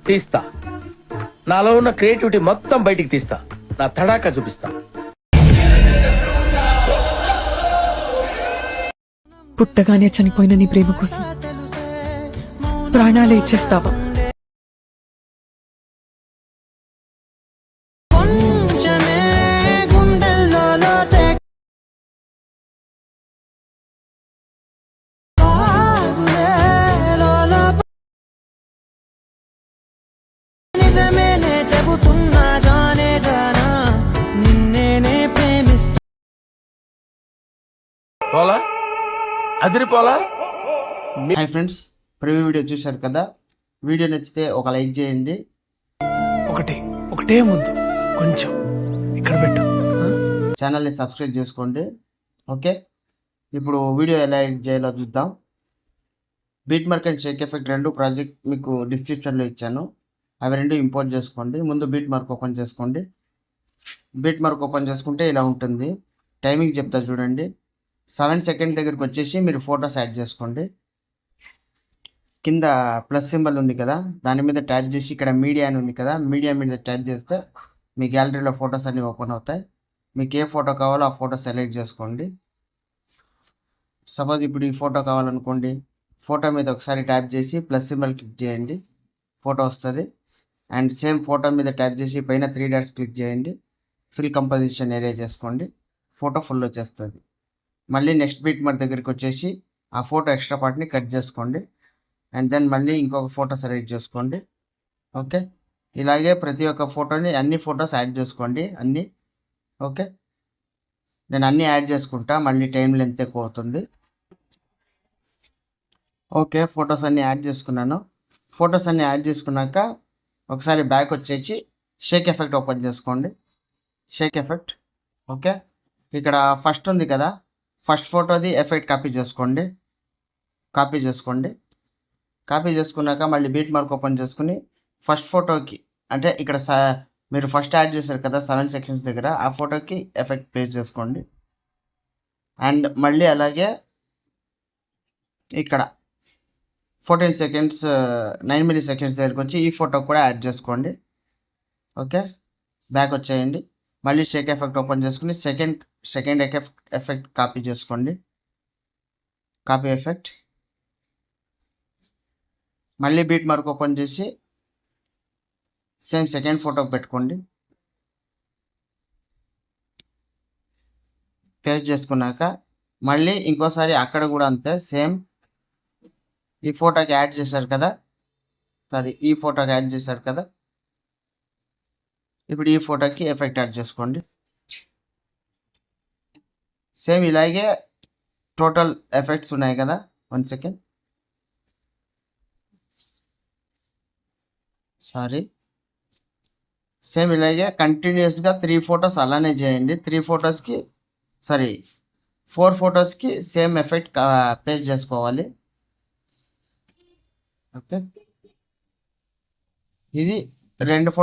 తీస్తా. నాలో ఉన్న క్రియేటివిటీ మొత్తం బయటికి తీస్తా. నా తడాకా చూపిస్తా. పుట్టగానే చనిపోయిన నీ ప్రేమ కోసం ప్రాణాలే ఇచ్చేస్తావా? పోలా అదిరిపోలా. హాయ్ ఫ్రెండ్స్, ప్రివ్యూ వీడియో చూశారు కదా. వీడియో నచ్చితే ఒక లైక్ చేయండి. ఒకటే ముద్దు కొంచెం ఇక్కడ పెట్టు. ఛానల్ని సబ్స్క్రైబ్ చేసుకోండి. ఓకే, ఇప్పుడు వీడియో ఎలా ఎడిట్ చేయాలో చూద్దాం. Beat mark and Sheikh effect రెండు ప్రాజెక్ట్ మీకు డిస్క్రిప్షన్లో ఇచ్చాను. అవి రెండు ఇంపోర్ట్ చేసుకోండి. ముందు బీట్ మార్క్ ఓపెన్ చేసుకోండి. బీట్ మార్క్ ఓపెన్ చేసుకుంటే ఇలా ఉంటుంది. టైమింగ్ చెప్తా చూడండి. 7 సెకండ్ దగ్గరికి వచ్చేసి మీరు ఫొటోస్ యాడ్ చేసుకోండి. కింద ప్లస్ సింబల్ ఉంది కదా, దాని మీద ట్యాప్ చేసి ఇక్కడ మీడియా అని ఉంది కదా, మీడియా మీద ట్యాప్ చేస్తే మీ గ్యాలరీలో ఫొటోస్ అన్నీ ఓపెన్ అవుతాయి. మీకు ఏ ఫోటో కావాలో ఆ ఫోటో సెలెక్ట్ చేసుకోండి. సపోజ్ ఇప్పుడు ఈ ఫోటో కావాలనుకోండి, ఫోటో మీద ఒకసారి ట్యాప్ చేసి ప్లస్ సింబల్ క్లిక్ చేయండి, ఫోటో వస్తుంది. అండ్ సేమ్ ఫోటో మీద ట్యాప్ చేసి పైన 3 డాట్స్ క్లిక్ చేయండి, ఫిల్ కంపోజిషన్ ఏరియా చేసుకోండి, ఫోటో ఫుల్ వచ్చేస్తుంది. మళ్ళీ నెక్స్ట్ బీట్ మార్క్ దగ్గరికి వచ్చేసి ఆ ఫోటో ఎక్స్ట్రా పార్ట్ని కట్ చేసుకోండి. అండ్ దెన్ మళ్ళీ ఇంకొక ఫోటో సెలెక్ట్ చేసుకోండి. ఓకే, ఇలాగే ప్రతి ఒక్క ఫోటోని అన్ని ఫొటోస్ యాడ్ చేసుకోండి అన్నీ. ఓకే, నేను అన్నీ యాడ్ చేసుకుంటా, మళ్ళీ టైం లెంత్ ఎక్కువ అవుతుంది. ఓకే, ఫొటోస్ అన్నీ యాడ్ చేసుకున్నాను. ఫొటోస్ అన్నీ యాడ్ చేసుకున్నాక ఒకసారి బ్యాక్ వచ్చేసి షేక్ ఎఫెక్ట్ ఓపెన్ చేసుకోండి. షేక్ ఎఫెక్ట్. ఓకే, ఇక్కడ ఫస్ట్ ఉంది కదా, ఫస్ట్ ఫోటోది ఎఫెక్ట్ కాపీ చేసుకోండి. కాపీ చేసుకున్నాక మళ్ళీ బీట్ మార్క్ ఓపెన్ చేసుకుని ఫస్ట్ ఫోటోకి అంటే ఇక్కడ మీరు ఫస్ట్ యాడ్ చేశారు కదా 7 సెకండ్స్ దగ్గర, ఆ ఫోటోకి ఎఫెక్ట్ ప్లేస్ చేసుకోండి. అండ్ మళ్ళీ అలాగే ఇక్కడ 14 సెకండ్స్ 9 మిల్లీ సెకండ్స్ దగ్గరికి వచ్చి ఈ ఫోటో కూడా యాడ్ చేసుకోండి. ఓకే, బ్యాక్ వచ్చేయండి. మళ్ళీ షేక్ ఎఫెక్ట్ ఓపెన్ చేసుకుని సెకండ్ ఎఫెక్ట్ కాపీ చేసుకోండి. Copy effect. మళ్ళీ బీట్ మార్క్ ఓపెన్ చేసి సేమ్ సెకండ్ ఫోటో పెట్టుకోండి. పేస్ట్ చేసుకున్నాక మళ్ళీ ఇంకోసారి అక్కడ కూడా అంతే సేమ్ ఈ ఫోటోకి యాడ్ చేశారు కదా, ఇప్పుడు ఈ ఫోటోకి ఎఫెక్ట్ యాడ్ చేసుకోండి. సేమ్ ఇలాగే టోటల్ ఎఫెక్ట్స్ ఉన్నాయి కదా. 1 సెకండ్, సేమ్ ఇలాగే కంటిన్యూస్గా 3 ఫొటోస్ అలానే చేయండి. 4 ఫొటోస్కి సేమ్ ఎఫెక్ట్ పేస్ట్ చేసుకోవాలి. ఓకే, ఇది 2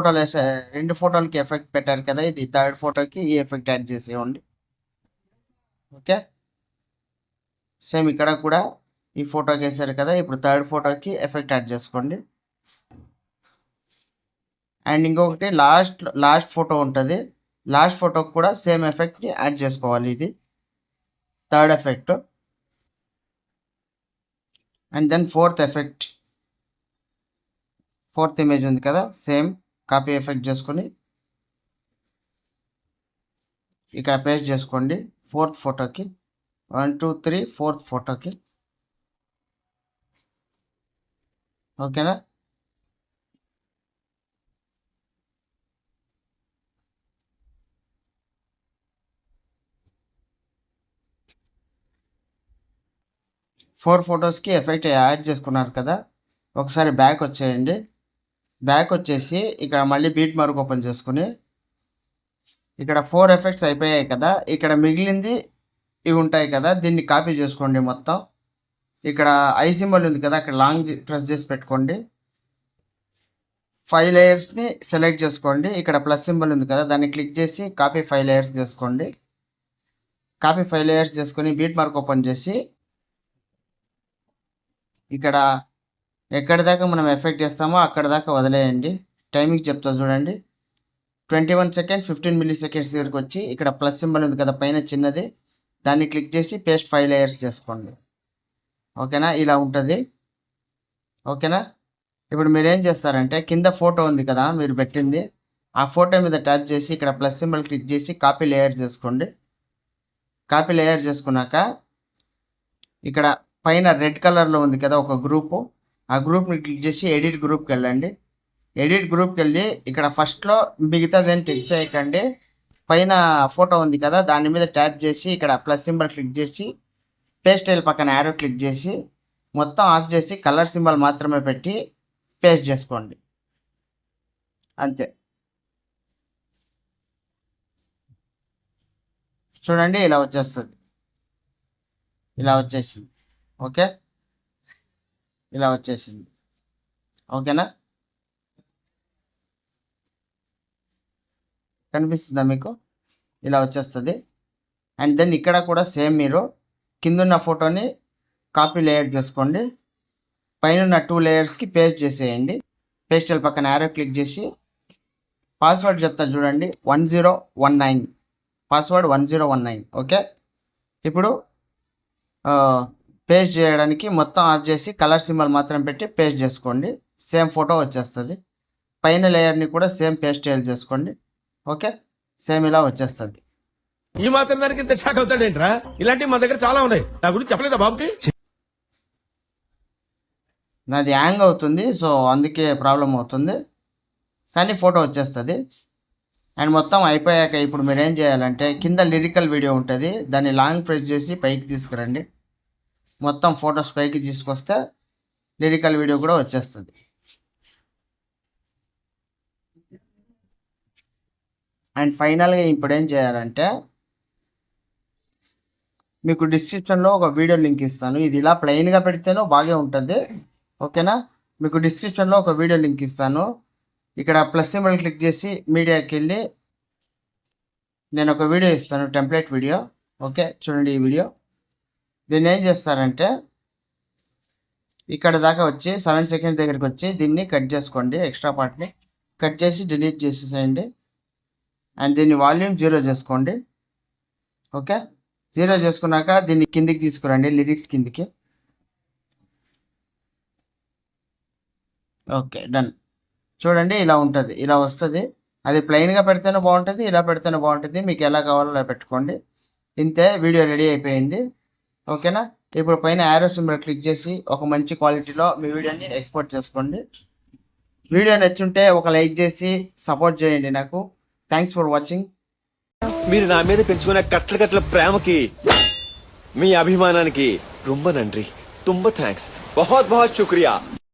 ఫోటోలకి ఎఫెక్ట్ పెట్టారు కదా, ఇది 3rd ఫోటోకి ఈ ఎఫెక్ట్ యాడ్ చేసేయండి. ఓకే, సేమ్ ఇక్కడ కూడా ఈ ఫోటోకి వేసారు కదా, ఇప్పుడు 3rd ఫోటోకి ఎఫెక్ట్ యాడ్ చేసుకోండి. అండ్ ఇంకొకటి లాస్ట్ ఫోటో ఉంటుంది, లాస్ట్ ఫోటోకి కూడా సేమ్ ఎఫెక్ట్ని యాడ్ చేసుకోవాలి. ఇది 3rd effect. And then 4th image ఉంది కదా, సేమ్ కాపీ ఎఫెక్ట్ చేసుకొని ఇక్కడ పేస్ట్ చేసుకోండి 4th ఫోటోకి. 1 2 3 4th ఫోటోకి. ఓకేనా, ఫోర్ ఫొటోస్కి ఎఫెక్ట్ యాడ్ చేసుకున్నారు కదా, ఒకసారి బ్యాక్ వచ్చేయండి. బ్యాక్ వచ్చేసి ఇక్కడ మళ్ళీ బీట్ మార్క్ ఓపెన్ చేసుకుని ఇక్కడ 4 ఎఫెక్ట్స్ అయిపోయాయి కదా, ఇక్కడ మిగిలింది ఇవి ఉంటాయి కదా, దీన్ని కాపీ చేసుకోండి మొత్తం. ఇక్కడ ఐ సింబల్ ఉంది కదా, అక్కడ లాంగ్ ప్రెస్ చేసి పెట్టుకోండి. 5 లేయర్స్ని సెలెక్ట్ చేసుకోండి. ఇక్కడ ప్లస్ సింబల్ ఉంది కదా, దాన్ని క్లిక్ చేసి కాపీ 5 లేయర్స్ చేసుకోండి. కాపీ 5 లేయర్స్ చేసుకొని బీట్ మార్క్ ఓపెన్ చేసి ఇక్కడ ఎక్కడి దాకా మనం ఎఫెక్ట్ చేస్తామో అక్కడ దాకా వదిలేయండి. టైమింగ్ చెప్తా చూడండి. 21 సెకండ్స్ 15 మిల్లీ సెకండ్స్ దగ్గరికి వచ్చి ఇక్కడ ప్లస్ సింబల్ ఉంది కదా పైన చిన్నది, దాన్ని క్లిక్ చేసి పేస్ట్ 5 లేయర్స్ చేసుకోండి. ఓకేనా, ఇలా ఉంటుంది. ఓకేనా, ఇప్పుడు మీరు ఏం చేస్తారంటే కింద ఫోటో ఉంది కదా మీరు పెట్టింది, ఆ ఫోటో మీద ట్యాప్ చేసి ఇక్కడ ప్లస్ సింబల్ క్లిక్ చేసి కాపీ లేయర్ చేసుకోండి. కాపీ లేయర్ చేసుకున్నాక ఇక్కడ పైన రెడ్ కలర్లో ఉంది కదా ఒక గ్రూపు, ఆ గ్రూప్ని క్లిక్ చేసి ఎడిట్ గ్రూప్కి వెళ్ళండి. ఎడిట్ గ్రూప్కి వెళ్ళి ఇక్కడ ఫస్ట్లో మిగతాదేం క్లిక్ చేయకండి, పైన ఫోటో ఉంది కదా దాని మీద ట్యాప్ చేసి ఇక్కడ ప్లస్ సింబల్ క్లిక్ చేసి పేస్ట్ స్టైల్ పక్కన యారో క్లిక్ చేసి మొత్తం ఆఫ్ చేసి కలర్ సింబల్ మాత్రమే పెట్టి పేస్ట్ చేసుకోండి. అంతే. చూడండి ఇలా వచ్చేస్తుంది, ఇలా వచ్చేసింది. ఓకే, ఇలా వచ్చేసింది. ఓకేనా, కనిపిస్తుందా మీకు? ఇలా వచ్చేస్తుంది. అండ్ దెన్ ఇక్కడ కూడా సేమ్ మీరు కిందున్న ఫోటోని కాపీ లేయర్ చేసుకోండి, పైన 2 లేయర్స్కి పేస్ట్ చేసేయండి. పేస్టల్ పక్కన యారో క్లిక్ చేసి పాస్వర్డ్ చెప్తా చూడండి, 1019 పాస్వర్డ్ 1019. ఓకే, ఇప్పుడు పేస్ట్ చేయడానికి మొత్తం ఆఫ్ చేసి కలర్ సింబల్ మాత్రం పెట్టి పేస్ట్ చేసుకోండి. సేమ్ ఫోటో వచ్చేస్తుంది. పైన లేయర్ని కూడా సేమ్ పేస్ట్ చేసుకోండి. ఓకే, సేమ్ ఇలా వచ్చేస్తుంది. ఈ మాత్రం దానికి ఇంత షాక్ అవుతాడేంట్రా? ఇలాంటివి మా దగ్గర చాలా ఉన్నాయి, నా గురించి చెప్పలేదా బాబుకి? నాది హ్యాంగ్ అవుతుంది, సో అందుకే ప్రాబ్లం అవుతుంది, కానీ ఫోటో వచ్చేస్తుంది. అండ్ మొత్తం అయిపోయాక ఇప్పుడు మీరు ఏం చేయాలంటే కింద లిరికల్ వీడియో ఉంటుంది, దాన్ని లాంగ్ ప్రెస్ చేసి పైకి తీసుకురండి. మొత్తం ఫొటోస్ పైకి తీసుకొస్తే లిరికల్ వీడియో కూడా వచ్చేస్తుంది. అండ్ ఫైనల్గా ఇప్పుడు ఏం చేయాలంటే మీకు డిస్క్రిప్షన్లో ఒక వీడియో లింక్ ఇస్తాను. ఇది ఇలా ప్లెయిన్గా పెడితేనో బాగా ఉంటుంది. ఓకేనా, మీకు డిస్క్రిప్షన్లో ఒక వీడియో లింక్ ఇస్తాను. ఇక్కడ ప్లస్ సింబల్ క్లిక్ చేసి మీడియాకి వెళ్ళి నేను ఒక వీడియో ఇస్తాను, టెంప్లెట్ వీడియో. ఓకే, చూడండి ఈ వీడియో. దీన్ని ఏం చేస్తారంటే ఇక్కడ దాకా వచ్చి 7 సెకండ్స్ దగ్గరికి వచ్చి దీన్ని కట్ చేసుకోండి, ఎక్స్ట్రా పార్ట్ని కట్ చేసి డిలీట్ చేసేసేయండి. అండ్ దీన్ని వాల్యూమ్ 0 చేసుకోండి. ఓకే, 0 చేసుకున్నాక దీన్ని కిందికి తీసుకురండి, లిరిక్స్ కిందికి. Okay, done. చూడండి ఇలా ఉంటుంది, ఇలా వస్తుంది. అది ప్లెయిన్గా పెడితేనే బాగుంటుంది, ఇలా పెడితేనే బాగుంటుంది, మీకు ఎలా కావాలో అలా పెట్టుకోండి. ఇంతే, వీడియో రెడీ అయిపోయింది. ఓకేనా, ఇప్పుడు పైన యారో సింబల్ క్లిక్ చేసి ఒక మంచి క్వాలిటీలో మీ వీడియోని ఎక్స్పోర్ట్ చేసుకోండి. వీడియో నచ్చుంటే ఒక లైక్ చేసి సపోర్ట్ చేయండి నాకు. Thanks for watching. మీరు నా మీద పెంచుకున్న కట్ల కట్ల ప్రేమకి, మీ అభిమానానికి రొంబ నండ్రి, తుంబ థ్యాంక్స్, బహుత్ బహుత్ శుక్రియా.